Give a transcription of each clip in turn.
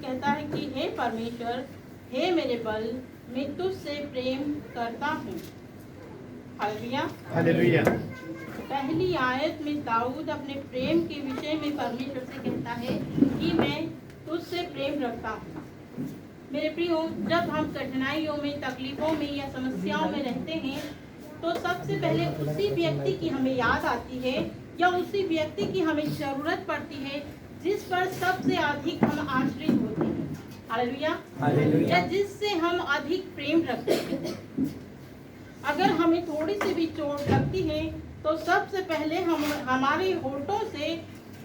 दाऊद कहता है कि हे परमेश्वर, हे मेरे बल, मैं तुझसे प्रेम करता हूँ। हालेलुया। हालेलुया। पहली आयत में दाऊद अपने प्रेम के विषय में परमेश्वर से कहता है कि मैं तुझसे प्रेम रखता हूँ। मेरे प्रियो, जब हम कठिनाइयों में, तकलीफों में या समस्याओं में रहते हैं तो सबसे पहले उसी व्यक्ति की हमें याद आती है या उसी व्यक्ति की हमें जरूरत पड़ती है जिस पर सबसे अधिक हम आश्रित होते हैं। हालेलुया। हालेलुया। या जिससे हम अधिक प्रेम रखते हैं। अगर हमें थोड़ी सी भी चोट लगती है तो सबसे पहले हम हमारे होठों से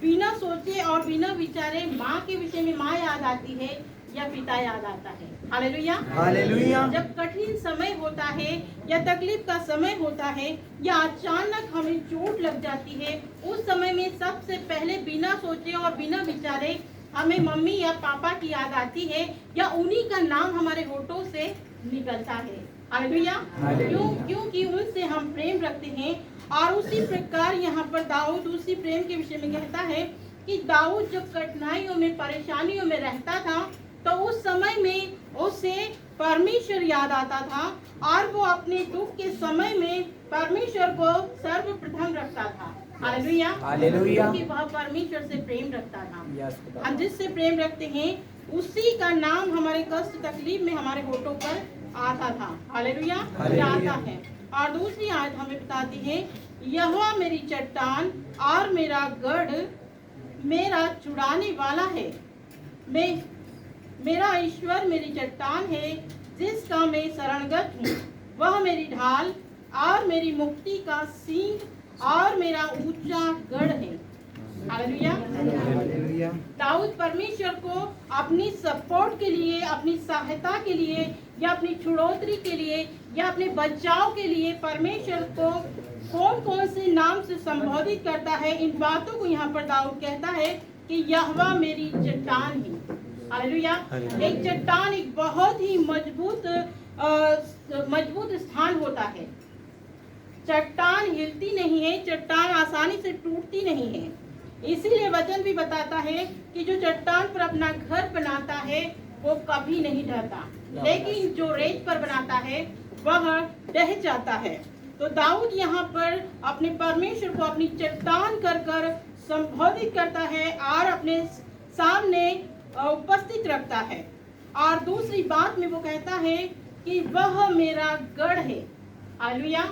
बिना सोचे और बिना विचारे माँ के विषय में माँ याद आती है या पिता याद आता है। हालेलुया। हालेलुया। जब कठिन समय होता है या तकलीफ का समय होता है या अचानक हमें चोट लग जाती है, उस समय में सबसे पहले बिना सोचे और बिना विचारे हमें मम्मी या पापा की याद आती है या उन्हीं का नाम हमारे होठों से निकलता है। हालेलुया। क्योंकि उनसे हम प्रेम रखते हैं। और उसी प्रकार यहाँ पर दाऊद उसी प्रेम के विषय में कहता है कि दाऊद जब कठिनाइयों में, परेशानियों में रहता था तो उस समय में उसे परमेश्वर याद आता था और वो अपने दुख के समय में परमेश्वर को सर्वप्रथम रखता था। हालेलुया। हालेलुया। क्योंकि वह परमेश्वर से प्रेम रखता था। यस। हम जिससे प्रेम रखते हैं उसी का नाम हमारे कष्ट तकलीफ में हमारे होठों पर आता था। हालेलुया। आता है। और दूसरी आयत हमें बताती है, यहोवा मेरी चट्टान और मेरा गढ़, मेरा छुड़ाने वाला है। मेरा ईश्वर मेरी चट्टान है जिसका मैं शरणगत हूँ। वह मेरी ढाल और मेरी मुक्ति का सींग और मेरा ऊंचा गढ़ है। हालेलुया। हालेलुया। दाऊद परमेश्वर को अपनी सपोर्ट के लिए, अपनी सहायता के लिए या अपनी छुड़ौती के लिए या अपने बचाव के लिए परमेश्वर को कौन कौन से नाम से संबोधित करता है, इन बातों को यहाँ पर दाऊद कहता है कि यहोवा मेरी चट्टान है। हालेलुया। एक चट्टान एक बहुत ही मजबूत स्थान होता है। चट्टान हिलती नहीं है, चट्टान आसानी से टूटती नहीं है। इसीलिए वचन भी बताता है कि जो चट्टान पर अपना घर बनाता है वो कभी नहीं ढहता, लेकिन जो रेत पर बनाता है वह ढह जाता है। तो दाऊद यहाँ पर अपने परमेश्वर को अपनी चट्टान कर कर संबोधित करता है और अपने सामने उपस्थित रखता है। और दूसरी बात में वो कहता है कि वह मेरा गढ़ है। हालेलुया।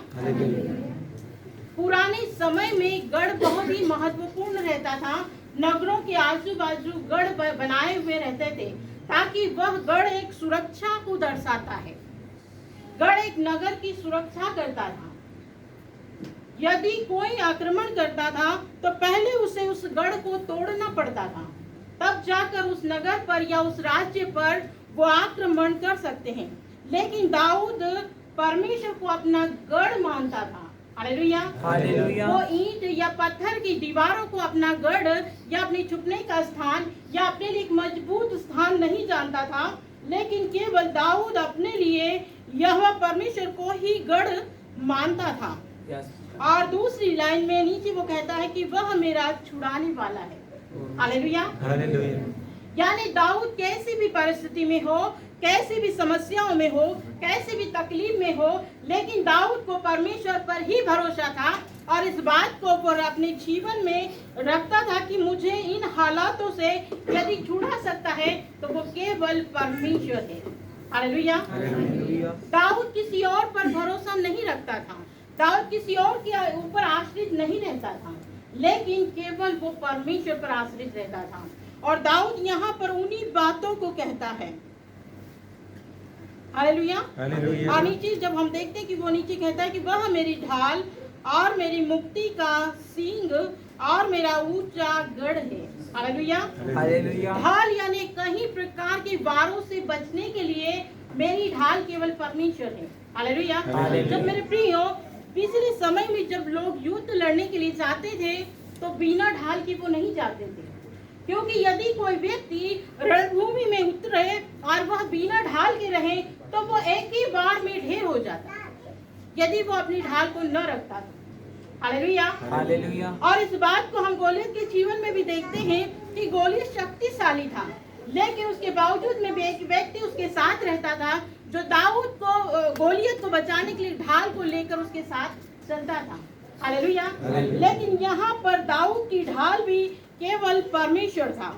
पुराने समय में गढ़ बहुत ही महत्वपूर्ण रहता था। नगरों के आजू बाजू गढ़ बनाए हुए रहते थे ताकि वह गढ़ एक सुरक्षा को दर्शाता है। गढ़ एक नगर की सुरक्षा करता था। यदि कोई आक्रमण करता था तो पहले उसे उस गढ़ को तोड़ना पड़ता था, तब जाकर उस नगर पर या उस राज्य पर वो आक्रमण कर सकते हैं। लेकिन दाऊद परमेश्वर को अपना गढ़ मानता था। हालेलुया। हालेलुया। वो ईंट या पत्थर की दीवारों को अपना गढ़ या अपने छुपने का स्थान या अपने लिए एक मजबूत स्थान नहीं जानता था, लेकिन केवल दाऊद अपने लिए यहोवा परमेश्वर को ही गढ़ मानता था। और दूसरी लाइन में नीचे वो कहता है कि वह मेरा छुड़ाने वाला है। हालेलुया। हालेलुया। यानी दाऊद कैसी भी परिस्थिति में हो, कैसी भी समस्याओं में हो, कैसी भी तकलीफ में हो, लेकिन दाऊद को परमेश्वर पर ही भरोसा था और इस बात को वो अपने जीवन में रखता था कि मुझे इन हालातों से यदि छुड़ा सकता है तो वो केवल परमेश्वर है। हालेलुया। दाऊद किसी और पर भरोसा नहीं रखता था, दाऊद किसी और के ऊपर आश्रित नहीं रहता था, लेकिन केवल वो परमेश्वर पर आश्रित रहता था। और दाऊद यहाँ पर उन्हीं बातों को कहता है। हालेलुया। और नीचे जब हम देखते हैं कि वो नीचे कहता है कि वह मेरी ढाल और मेरी मुक्ति का सींग और मेरा ऊंचा गढ़ है। हालेलुया। हालेलुया। ढाल यानी कहीं प्रकार के वारों से बचने के लिए मेरी ढाल केवल परमेश्वर है। हालेलुया। जब मेरे प्रियो पिछले समय में जब लोग युद्ध लड़ने के लिए जाते थे तो बिना ढाल के वो नहीं जाते थे, क्योंकि यदि कोई व्यक्ति रणभूमि में उतरे और वह बिना ढाल के रहे तो वो एक ही बार में ढेर हो जाता यदि वो अपनी ढाल को न रखता तो। हालेलुया। हालेलुया। और इस बात को हम गोलियत के जीवन में भी देखते हैं कि गोलियत शक्तिशाली था, लेकिन उसके बावजूद में भी एक व्यक्ति उसके साथ रहता था जो दाऊद को गोलियत को बचाने के लिए ढाल को लेकर उसके साथ चलता था। हालेलुया। लेकिन यहाँ पर दाऊद की ढाल भी केवल परमेश्वर था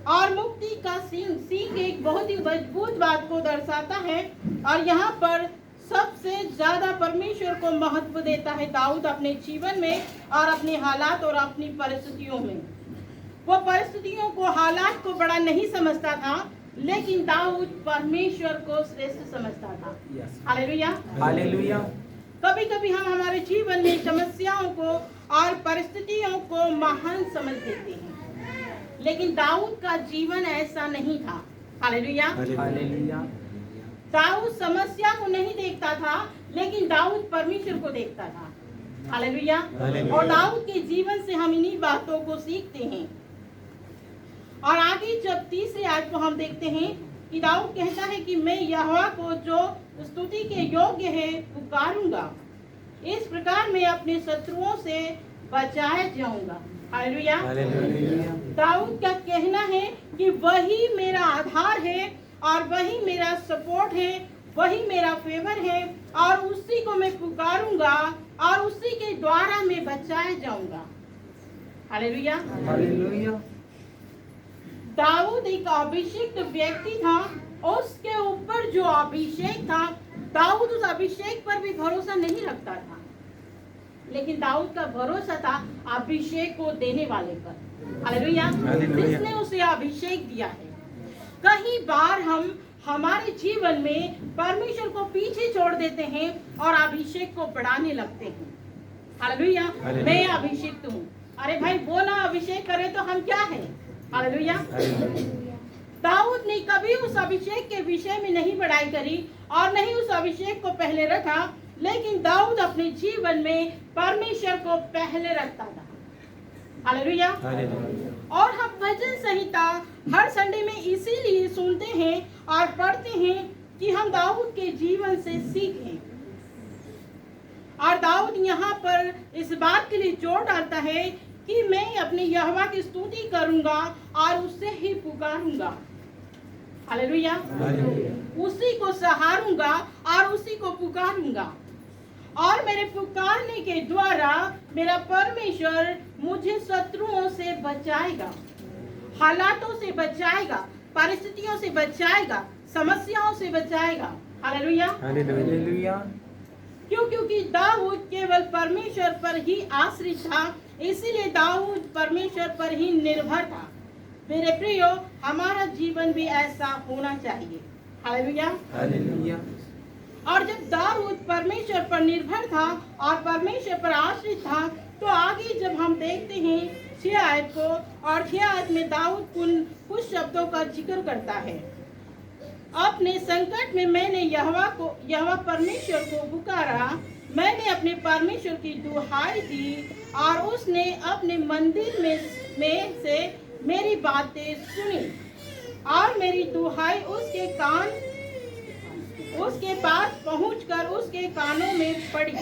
और मुक्ति का सींग एक बहुत ही मजबूत बात को दर्शाता है। और यहाँ पर सबसे ज्यादा परमेश्वर को महत्व देता है दाऊद अपने जीवन में और अपने हालात और अपनी परिस्थितियों में। वो परिस्थितियों को, हालात को बड़ा नहीं समझता था, लेकिन दाऊद परमेश्वर को श्रेष्ठ समझता था। हालेलुया। हालेलुया। कभी कभी हम हमारे जीवन में समस्याओं को और परिस्थितियों को महान समझ लेते हैं, लेकिन दाऊद का जीवन ऐसा नहीं था। हालेलुया। हालेलुया। दाऊद समस्या को नहीं देखता था, लेकिन दाऊद परमेश्वर को देखता था। हालेलुया। और दाऊद के जीवन से हम इन्हीं बातों को सीखते हैं। और आगे जब तीसरे आयत को हम देखते हैं कि दाऊद कहता है कि मैं यहोवा को जो स्तुति के योग्य है पुकारूंगा, इस प्रकार मैं अपने शत्रुओं से बचाया जाऊंगा। हालेलुया। दाऊद का कहना है कि वही मेरा आधार है और वही मेरा सपोर्ट है, वही मेरा फेवर है और उसी को मैं पुकारूंगा और उसी के द्वारा मैं बचाया जाऊंगा। हालेलुया। हालेलुया। दाऊद एक अभिषिक्त व्यक्ति था, उसके ऊपर जो अभिषेक था, दाऊद उस अभिषेक पर भी भरोसा नहीं रखता था, लेकिन दाऊद का भरोसा था अभिषेक को देने वाले पर। हालेलुया। जिसने उसे अभिषेक दिया है। कई बार हम हमारे जीवन में परमेश्वर को पीछे छोड़ देते हैं और अभिषेक को बढ़ाने लगते हैं। हालेलुया। मैं अभिषिक्त हूँ, अरे भाई वो ना अभिषेक करे तो हम क्या है। हालेलुया। दाऊद ने कभी उस अभिषेक के विषय में नहीं बढ़ाई करी और नहीं उस अभिषेक को पहले रखा, लेकिन दाऊद अपने जीवन में परमेश्वर को पहले रखता था। हालेलुया। और हम भजन संहिता हर संडे में इसीलिए सुनते हैं और पढ़ते हैं कि हम दाऊद के जीवन से सीखें। और दाऊद यहाँ पर इस बात के लिए जोर डालता है कि मैं अपने यहोवा की स्तुति करूंगा और उससे ही पुकारूंगा। हालेलुया। उसी को सहारूंगा और उसी को पुकारूंगा और मेरे पुकारने के द्वारा मेरा परमेश्वर मुझे शत्रुओं से बचाएगा, हालातों से बचाएगा, परिस्थितियों से बचाएगा, समस्याओं से बचाएगा। हालेलुया। हालेलुया। क्योंकि दाऊद केवल परमेश्वर पर ही आश्रित था, इसीलिए दाऊद परमेश्वर पर ही निर्भर था। मेरे प्रियो, हमारा जीवन भी ऐसा होना चाहिए। हालेलुया। हालेलुया। और जब दाऊद परमेश्वर पर निर्भर था और परमेश्वर पर आश्रित था, तो आगे जब हम देखते हैं 6 आयत को, और 6 आयत में दाऊद कुछ शब्दों का जिक्र करता है। अपने संकट में मैंने यहोवा परमेश्वर को पुकारा, मैंने अपने परमेश्वर की दुहाई दी और उसने अपने मंदिर में से मेरी बातें सुनी और मेरी दुहाई उसके पास पहुंचकर उसके कानों में पड़ी।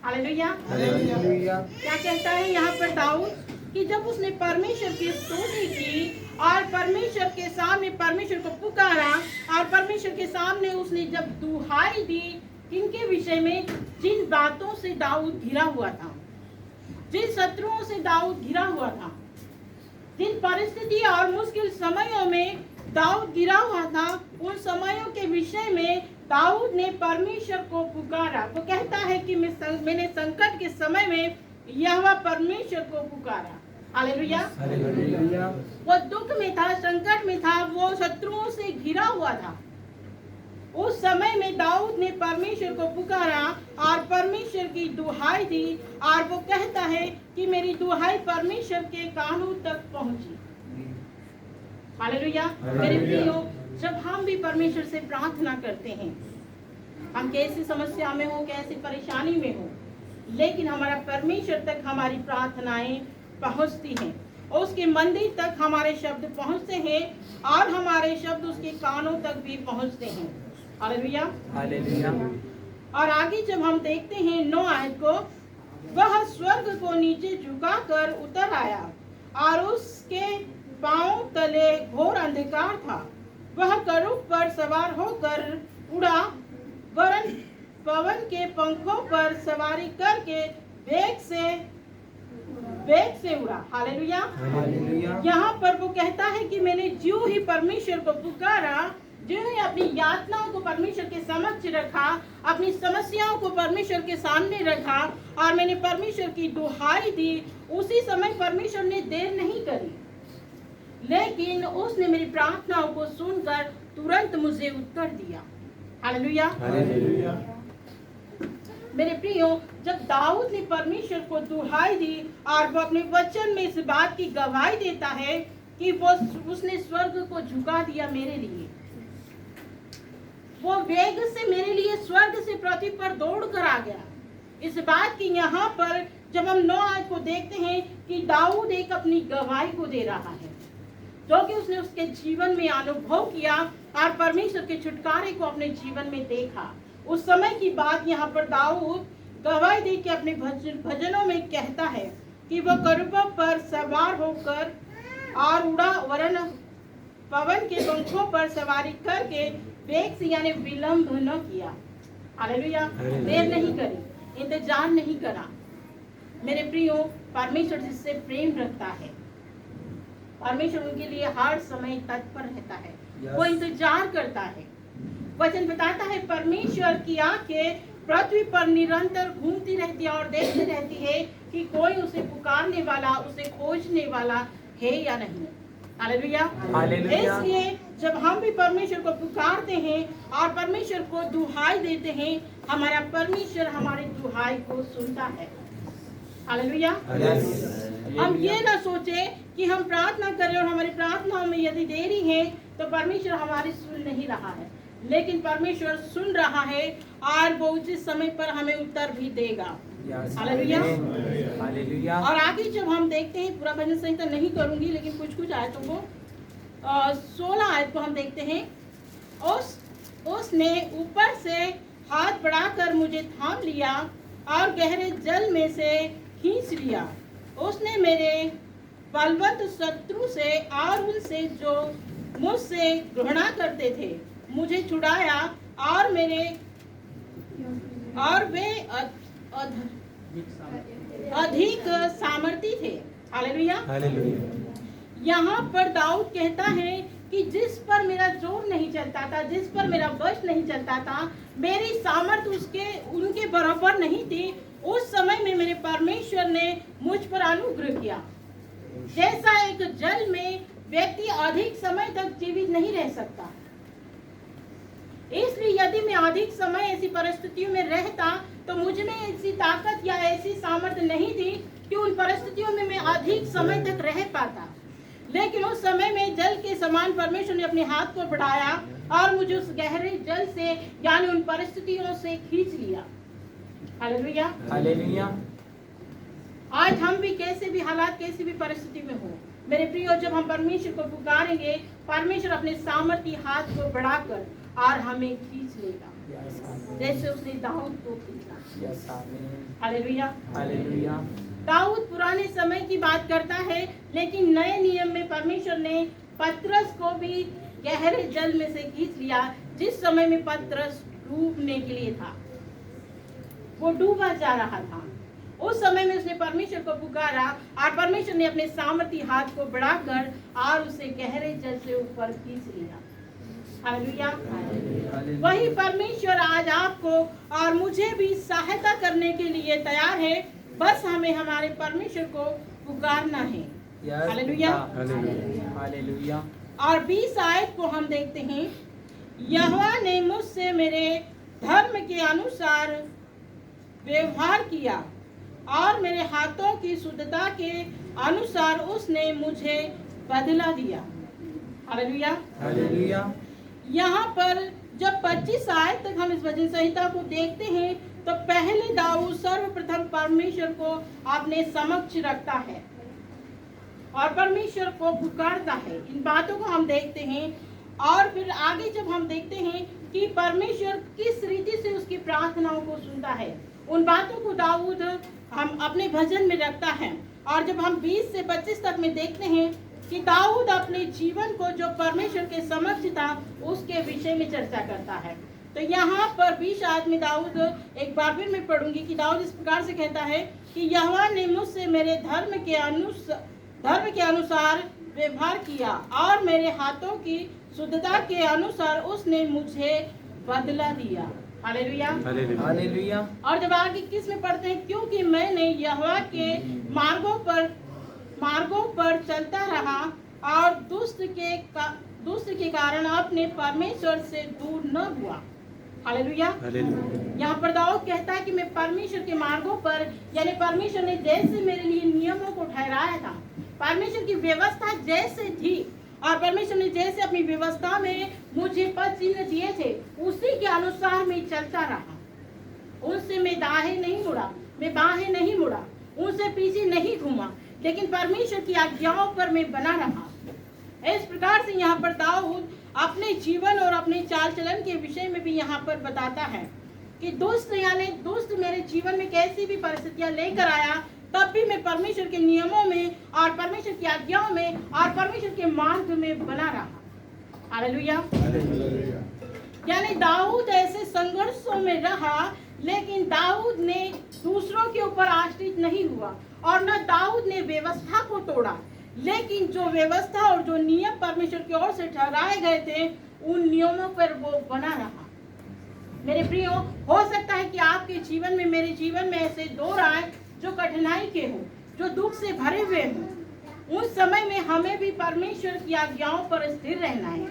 हालेलुया। हालेलुया। क्या कहता है यहाँ पर दाऊद कि जब उसने परमेश्वर की स्तुति की और परमेश्वर के सामने परमेश्वर को पुकारा और परमेश्वर के सामने उसने जब दुहाई दी, इनके विषय में जिन बातों से दाऊद घिरा हुआ था, जिन शत्रुओं से दाऊद घिरा हुआ था, जिन परिस्थिति और मुश्किल समयों में दाऊद गिरा हुआ था, उन समयों के विषय में दाऊद ने परमेश्वर को पुकारा। वो कहता है कि मैंने संकट के समय में यहोवा परमेश्वर को पुकारा। हालेलुया। हालेलुया। वो दुख में था, संकट में था, वो शत्रुओं से घिरा हुआ था। उस समय में दाऊद ने परमेश्वर को पुकारा और परमेश्वर की दुहाई दी और वो कहता है कि मेरी दुहाई परमेश्वर के कानों तक पहुंची। हालेलुया। मेरे प्रियो, जब हम भी परमेश्वर से प्रार्थना करते हैं, हम कैसी समस्या में हो, कैसी परेशानी में हो, लेकिन हमारा परमेश्वर तक हमारी प्रार्थनाएं पहुंचती हैं, उसके मंदिर तक हमारे शब्द पहुंचते हैं और हमारे शब्द उसके कानों तक भी पहुंचते हैं। हालेलुया। हालेलुया। और आगे जब हम देखते हैं 9 आयत को, वह स्वर्ग को नीचे झुकाकर उतर आया और उसके पांव तले घोर अंधकार था। वह करूब पर सवार होकर उड़ा, वरन पवन के पंखों पर सवारी करके वेग से उड़ा। हालेलुया। हालेलुया। यहाँ पर वो कहता है कि मैंने ज्यों ही परमेश्वर को पुकारा, ज्यों ही अपनी यातनाओं को परमेश्वर के समक्ष रखा, अपनी समस्याओं को परमेश्वर के सामने रखा और मैंने परमेश्वर की दुहाई दी, उसी समय परमेश्वर ने देर नहीं करी, लेकिन उसने मेरी प्रार्थनाओं को सुनकर तुरंत मुझे उत्तर दिया। हालेलुया। हालेलुया। मेरे प्रियो, जब दाऊद ने परमेश्वर को दुहाई दी और वो अपने वचन में इस बात की गवाही देता है कि उसने स्वर्ग को झुका दिया मेरे लिए, वो वेग से मेरे लिए स्वर्ग से पृथ्वी पर दौड़ कर आ गया। इस बात की यहाँ पर जब हम 9 आयत को देखते हैं कि दाऊद एक अपनी गवाही को दे रहा है, जो कि उसने उसके जीवन में अनुभव किया और परमेश्वर के छुटकारे को अपने जीवन में देखा। उस समय की बात यहाँ पर दाऊद गवाही दे के अपने भजनों में कहता है कि वह करूबों पर सवार होकर और उड़ा, वरन पवन के पंखों पर सवारी करके वेग से यानी विलंब न किया। हालेलुया। देर नहीं करी, इंतजार नहीं करा। मेरे प्रियो, परमेश्वर जिससे प्रेम रखता है, परमेश्वर उनके लिए हर समय तत्पर रहता है। वो इंतजार करता है। वचन बताता है परमेश्वर की आंखें पृथ्वी पर निरंतर घूमती रहती है और देखती रहती है कि कोई उसे पुकारने वाला, उसे खोजने वाला है या नहीं। हालेलुया। इसलिए जब हम भी परमेश्वर को पुकारते हैं और परमेश्वर को दुहाई देते हैं, हमारा परमेश्वर हमारी दुहाई को सुनता है। हालेलुया। हम ये ना सोचे कि हम प्रार्थना करें और हमारी प्रार्थनाओं में यदि देरी है तो परमेश्वर हमारी सुन नहीं रहा है, लेकिन परमेश्वर सुन रहा है और वो उचित समय पर हमें उत्तर भी देगा। हालेलुया। हालेलुया। और आगे जब हम देखते हैं, पूरा भजन संहिता नहीं करूंगी लेकिन कुछ आयतों को, 16 आयत को हम देखते हैं। उसने ऊपर से हाथ बढ़ाकर मुझे थाम लिया और गहरे जल में से खींच लिया। उसने मेरे बलवन्त शत्रु से और उनसे जो मुझसे घृणा करते थे मुझे छुड़ाया और वे अधिक सामर्थी थे। हालेलुया। हालेलुया। यहाँ पर दाऊद कहता है कि जिस पर मेरा जोर नहीं चलता था, जिस पर मेरा वश नहीं चलता था, मेरी सामर्थ्य उनके बराबर नहीं थी, उस समय में मेरे परमेश्वर ने मुझ पर अनुग्रह किया। जैसा एक जल में व्यक्ति अधिक समय तक जीवित नहीं रह सकता, इसलिए यदि मैं अधिक समय ऐसी परिस्थितियों में रहता तो मुझ में ऐसी ताकत या ऐसी सामर्थ्य नहीं थी कि उन परिस्थितियों में मैं अधिक समय तक रह पाता। लेकिन उस समय में जल के समान परमेश्वर ने अपने हाथ को बढ़ाया और मुझे उस गहरे जल से यानी उन परिस्थितियों से खींच लिया। हालेलुया। हालेलुया। आज हम भी कैसे भी हालात, कैसी भी परिस्थिति में हो, मेरे प्रियो, जब हम परमेश्वर को पुकारेंगे, परमेश्वर अपने सामर्थ्य हाथ को बढ़ाकर और हमें खींच लेगा, जैसे उसने दाऊद को खींचा। हालेलुया। हालेलुया। दाऊद पुराने समय की बात करता है, लेकिन नए नियम में परमेश्वर ने पतरस को भी गहरे जल में से खींच लिया। जिस समय में पतरस डूबने के लिए था, वो डूबा जा रहा था, उस समय में उसने परमेश्वर को पुकारा और परमेश्वर ने अपने सामर्थ्य हाथ को बढ़ाकर और उसे गहरे जल से ऊपर खींच लिया। हालेलुया। वही परमेश्वर आज आपको और मुझे भी सहायता करने के लिए तैयार है, बस हमें हमारे परमेश्वर को पुकारना है। हालेलुया। हालेलुया। और 20 आयत को हम देखते हैं। यहोवा ने मुझसे मेरे धर्म के अनुसार व्यवहार किया और मेरे हाथों की शुद्धता के अनुसार उसने मुझे बदला दिया। हालेलुया। हालेलुया। यहाँ पर जब 25 आयत तक हम इस भजन संहिता को देखते हैं तो पहले दाऊद सर्वप्रथम परमेश्वर को अपने समक्ष रखता है और परमेश्वर को पुकारता है। इन बातों को हम देखते हैं और फिर आगे जब हम देखते हैं कि परमेश्वर किस रीति से उसकी प्रार्थनाओं को सुनता है, उन बातों को दाऊद हम अपने भजन में रखता है। और जब हम 20 से 25 तक में देखते हैं कि दाऊद अपने जीवन को जो परमेश्वर के समक्ष था उसके विषय में चर्चा करता है। तो यहाँ पर 20 आदमी दाऊद, एक बार फिर मैं पढ़ूंगी कि दाऊद इस प्रकार से कहता है कि यहोवा ने मुझसे मेरे धर्म के अनुसार व्यवहार किया और मेरे हाथों की शुद्धता के अनुसार उसने मुझे बदला दिया। Hallelujah, hallelujah. और जब आगे किस में पढ़ते हैं, क्योंकि मैंने यहोवा के मार्गों पर चलता रहा और दुष्ट के कारण अपने परमेश्वर से दूर न हुआ। हालेलुया। यहाँ पर दाऊद कहता है कि मैं परमेश्वर के मार्गों पर, यानी परमेश्वर ने जैसे मेरे लिए नियमों को ठहराया था, परमेश्वर की व्यवस्था जैसे थी और परमेश्वर ने जैसे अपनी व्यवस्था में मुझे पद चिन्ह दिए थे, उसी के अनुसार मैं चलता रहा। उनसे मैं दाएं नहीं मुड़ा, मैं बाहें नहीं मुड़ा, उनसे पीछे नहीं घूमा, लेकिन परमेश्वर की आज्ञाओं पर मैं बना रहा। इस प्रकार से यहाँ पर दाऊद अपने जीवन और अपने चाल चलन के विषय में भी यहाँ पर बताता है कि दुष्ट मेरे जीवन में कैसी भी परिस्थितियां लेकर आया, तब भी मैं परमेश्वर के नियमों में और परमेश्वर की आज्ञाओं में और परमेश्वर के मार्ग में बना रहा। हालेलुया। यानी दाऊद ऐसे संघर्षों में रहा, लेकिन दाऊद ने दूसरों के ऊपर आश्रित नहीं हुआ और न दाऊद ने व्यवस्था को तोड़ा, लेकिन जो व्यवस्था और जो नियम परमेश्वर की ओर से ठहराए गए थे, उन नियमों पर वो बना रहा। मेरे प्रियो, हो सकता है कि आपके जीवन में, मेरे जीवन में ऐसे दौर आए जो कठिनाई के हो, जो दुख से भरे हुए हो। उस समय में हमें भी परमेश्वर की आज्ञाओं पर स्थिर रहना है,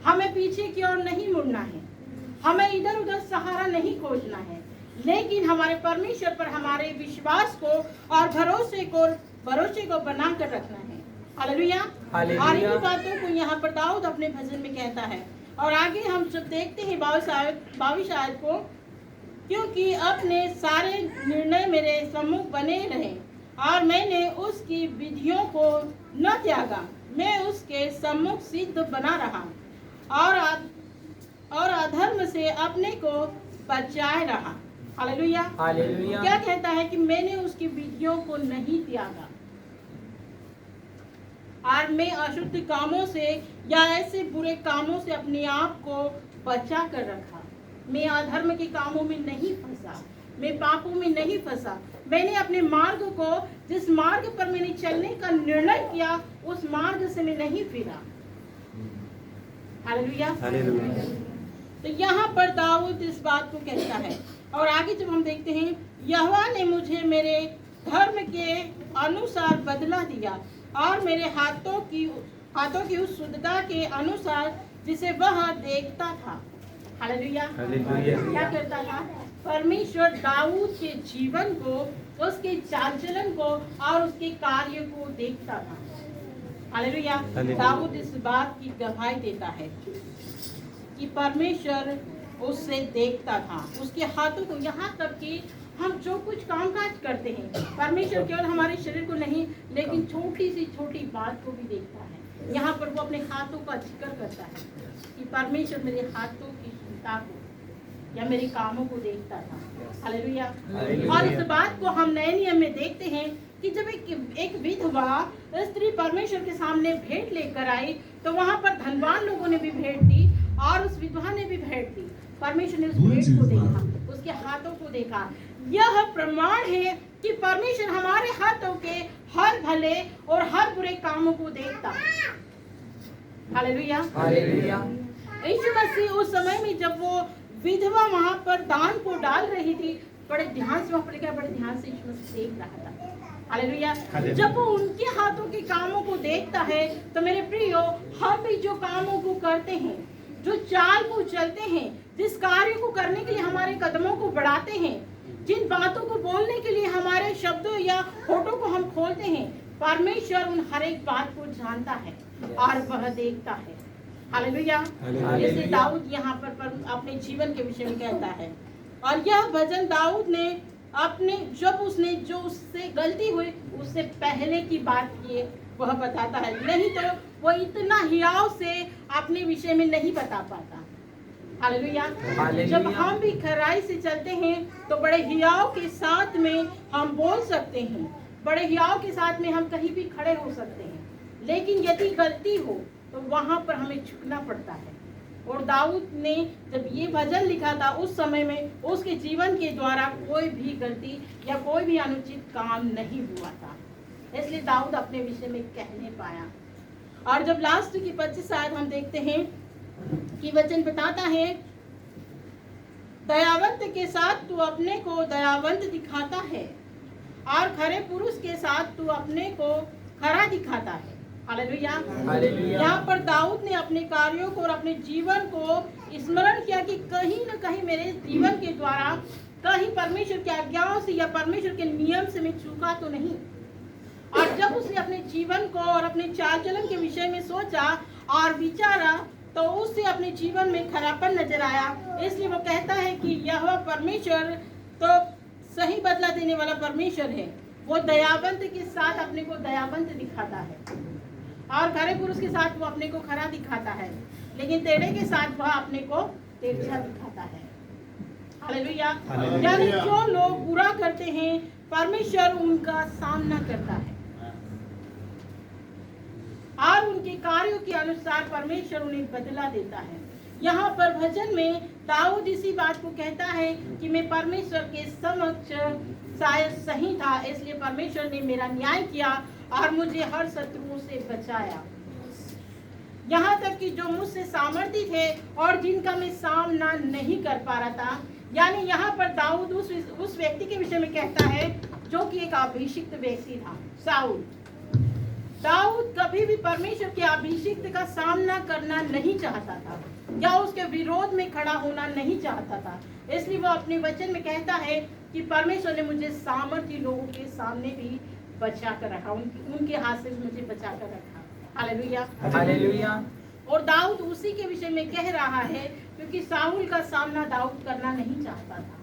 हमें पीछे की ओर नहीं मुड़ना है, हमें इधर उधर सहारा नहीं खोजना है, लेकिन हमारे परमेश्वर पर हमारे विश्वास को और भरोसे को बनाकर रखना है। हालेलुया। और इन बातों को यहाँ पर दाऊद अपने भजन में कहता है। और आगे हम जब देखते हैं 22 आयत को, क्योंकि अपने सारे निर्णय मेरे सम्मुख बने रहे और मैंने उसकी विधियों को न त्यागा, मैं उसके सम्मुख सिद्ध बना रहा और अधर्म से अपने को बचाए रहा। हालेलुया। हालेलुया। क्या कहता है कि मैंने उसकी विधियों को नहीं त्यागा और मैं अशुद्ध कामों से या ऐसे बुरे कामों से अपने आप को बचा कर रखा। मैं अधर्म के कामों में नहीं फंसा, मैं पापों में नहीं फंसा। मैंने अपने मार्ग को, जिस मार्ग पर मैंने चलने का निर्णय किया, उस मार्ग से मैं नहीं फिरा। हालेलुया। तो यहाँ पर दाऊद इस बात को कहता है। और आगे जब हम देखते हैं, यहोवा ने मुझे मेरे धर्म के अनुसार बदला दिया और मेरे हाथों की उस शुद्धता के अनुसार जिसे वह देखता था। हालेलुया। क्या करता था? परमेश्वर दाऊद के जीवन को, उसके चाल चलन को और उसके कार्य को देखता था। हालेलुया। दाऊद इस बात की गवाही देता है कि परमेश्वर उससे देखता था, उसके हाथों को। यहाँ तक कि हम जो कुछ कामकाज करते हैं, परमेश्वर केवल हमारे शरीर को नहीं, लेकिन छोटी सी छोटी बात को भी देखता है। यहाँ पर वो अपने हाथों का जिक्र करता है कि परमेश्वर मेरे हाथों की चिंता को या मेरे कामों को देखता था। हालेलुया। और इस बात को हम नए नियम में देखते हैं कि जब एक विधवा स्त्री परमेश्वर के सामने भेंट लेकर आई, तो वहाँ पर धनवान लोगों ने भी भेंट दी और उस विधवा ने भी भेंट दी। परमेश्वर ने उस भेंट को देखा, उसके हाथों को देखा। यह प्रमाण है कि परमेश्वर हमारे हाथों के हर भले और हर बुरे कामों को देखता है। हालेलुया। यीशु मसीह उस समय में जब वो विधवा वहां पर दान को डाल रही थी, बड़े ध्यान से यीशु मसीह देख रहा था। हालेलुया। जब वो उनके हाथों के कामों को देखता है, तो मेरे प्रियो, हम भी जो कामों को करते हैं, जो चाल को चलते हैं, जिस कार्य को करने के लिए हमारे कदमों को बढ़ाते हैं, जिन बातों को बोलने के लिए हमारे शब्दों या होठों को हम खोलते हैं, परमेश्वर उन हर एक बात को जानता है और वह देखता है। हालेलुया। जैसे दाऊद यहाँ पर अपने जीवन के विषय में कहता है। और यह भजन दाऊद ने अपने जो उससे गलती हुई, उससे पहले की बात की वह बताता है, नहीं तो वो इतना हियाव से अपने विषय में नहीं बता पाता। हालेलुया। जब हम भी खराई से चलते हैं, तो बड़े हियाव के साथ में हम बोल सकते हैं, बड़े हियाव के साथ में हम कहीं भी खड़े हो सकते हैं। लेकिन यदि गलती हो तो वहां पर हमें झुकना पड़ता है। और दाऊद ने जब ये भजन लिखा था उस समय में उसके जीवन के द्वारा कोई भी गलती या कोई भी अनुचित काम नहीं हुआ था, इसलिए दाऊद अपने विषय में कहने पाया। और जब लास्ट की 25 आयत हम देखते हैं कि वचन बताता है, दयावंत के साथ तू अपने को दयावंत दिखाता है और खरे पुरुष के साथ तू अपने को खरा दिखाता है। हालेलुया। यहाँ पर दाऊद ने अपने कार्यों को और अपने जीवन को स्मरण किया कि कहीं न कहीं मेरे जीवन के द्वारा कहीं परमेश्वर की आज्ञाओं से या परमेश्वर के नियम से मैं चूका तो नहीं। और जब उसने अपने जीवन को और अपने चाल चलन के विषय में सोचा और विचारा तो उससे अपने जीवन में खरापन नजर आया। इसलिए वो कहता है कि यह परमेश्वर तो सही बदला देने वाला परमेश्वर है। वो दयावंत के साथ अपने को दयावंत दिखाता है और खरे पुरुष के साथ वो अपने को खरा दिखाता है, लेकिन टेढ़े के साथ वह अपने को तिरछा दिखाता है। हालेलुया। यानी जो लोग बुरा करते हैं परमेश्वर उनका सामना करता है और उनके कार्यों के अनुसार परमेश्वर उन्हें बदला देता है। यहाँ पर भजन में दाऊद इसी बात को कहता है कि मैं परमेश्वर के समक्ष शायद सही था, इसलिए परमेश्वर ने मेरा न्याय किया और मुझे हर शत्रुओं से बचाया। यहाँ तक कि जो मुझसे सामर्थी थे और जिनका मैं सामना नहीं कर पा रहा था। यानी यहाँ पर दाऊद उस व्यक्ति के विषय में कहता है जो कि एक अभिषिक्त व्यक्ति था, साउल। दाऊद कभी भी परमेश्वर के अभिषिक्त का सामना करना नहीं चाहता था या उसके विरोध में खड़ा होना नहीं चाहता था। इसलिए वो अपने वचन में कहता है कि परमेश्वर ने मुझे सामर्थी लोगों के सामने भी बचा कर रखा, उनके हाथ से मुझे बचा कर रखा। हालेलुया। हालेलुया। और दाऊद उसी के विषय में कह रहा है क्योंकि साउल का सामना दाऊद करना नहीं चाहता था।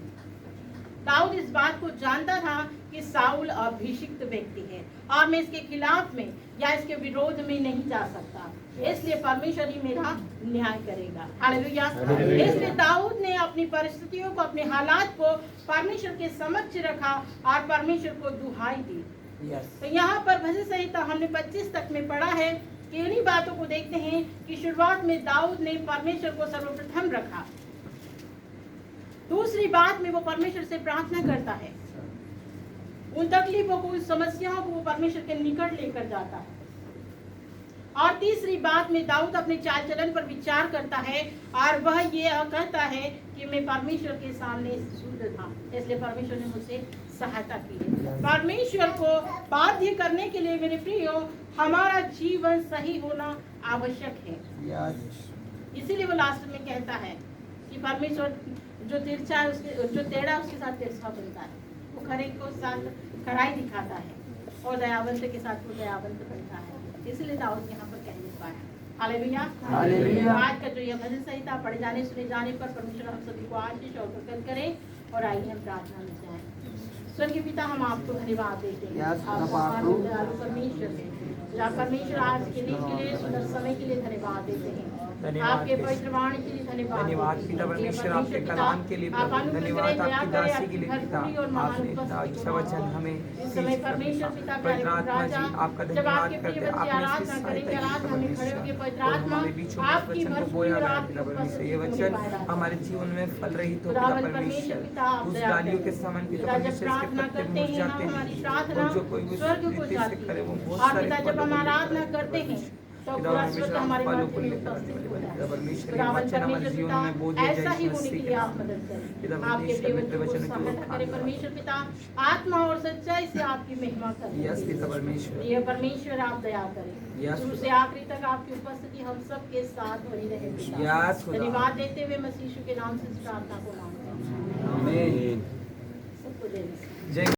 दाऊद इस बात को जानता था कि साउल अभिषिक्त व्यक्ति है और मैं इसके खिलाफ में या इसके विरोध में नहीं जा सकता, इसलिए परमेश्वर ही मेरा न्याय करेगा। हालेलुया। इसलिए दाऊद ने अपनी परिस्थितियों को, अपने हालात को परमेश्वर के समक्ष रखा और परमेश्वर को दुहाई दी। तो यहाँ पर भजन संहिता हमने 25 तक में पढ़ा है कि इन्हीं बातों को देखते हैं कि शुरुआत में दाऊद ने परमेश्वर को सर्वप्रथम रखा। दूसरी बात में वो परमेश्वर से प्रार्थना करता है, उन तकलीफों को, उस समस्याओं को वो परमेश्वर के निकट लेकर जाता है। और तीसरी बात में दाऊद अपने चाल चलन पर विचार करता है और वह ये कहता है कि मैं परमेश्वर के सामने शुद्ध था, इसलिए परमेश्वर ने मुझसे सहायता की है। परमेश्वर को बाध्य करने के लिए मेरे प्रियो हमारा जीवन सही होना आवश्यक है। इसीलिए वो लास्ट में कहता है कि परमेश्वर जो तिरछा है उसके, जो टेढ़ा उसके साथ तिरछा बनता है, वो खरे को साथ खराई दिखाता है और दयावंत के साथ वो दयावंत बनता है। इसलिए दाऊद यहाँ पर कहने पाया। हालेलुया। हालेलुया। आज का जो यह भजन संहिता पढ़े जाने सुने जाने पर परमेश्वर हम सभी को आशीष और बरकत करे। और आइए हम प्रार्थना में जाएं। स्वर्गीय पिता, हम आपको धन्यवाद देते हैं, आप परमेश्वर है। परमेश्वर आज के दिन के लिए, सुंदर समय के लिए धन्यवाद देते हैं। आपके पवित्र वाणी के लिए धन्यवाद पिता परमेश्वर, आपके कलाम के लिए धन्यवाद, आपकी दासी के लिए पिता, आपने इतना अच्छा वचन हमें परमेश्वर पिता पवित्र आत्मा जी आपका धन्यवाद करते हैं। आपने वचन को बोया है पिता परमेश्वर, ये वचन हमारे जीवन में फल रही तो पिता परमेश्वर उस डालियों के समान पिता परमेश्वर इसके पत्ते मुड़ जाते हैं और जो कोई उस से करे वो बहुत सारे जब हम आराधना करते हैं तो पूरा स्वर्ग हमारे ऐसा ही होने के लिए आप मदद करें। आपके प्रिय वचन को सहायता करें परमेश्वर पिता, आत्मा और सच्चाई से आपकी महिमा करें। ये परमेश्वर आप दया करें, शुरू से आखिरी तक आपकी उपस्थिति हम सब के साथ बनी रहे। धन्यवाद देते हुए मसीह के नाम से प्रार्थना को मांगते हैं। आमीन। सबको जय।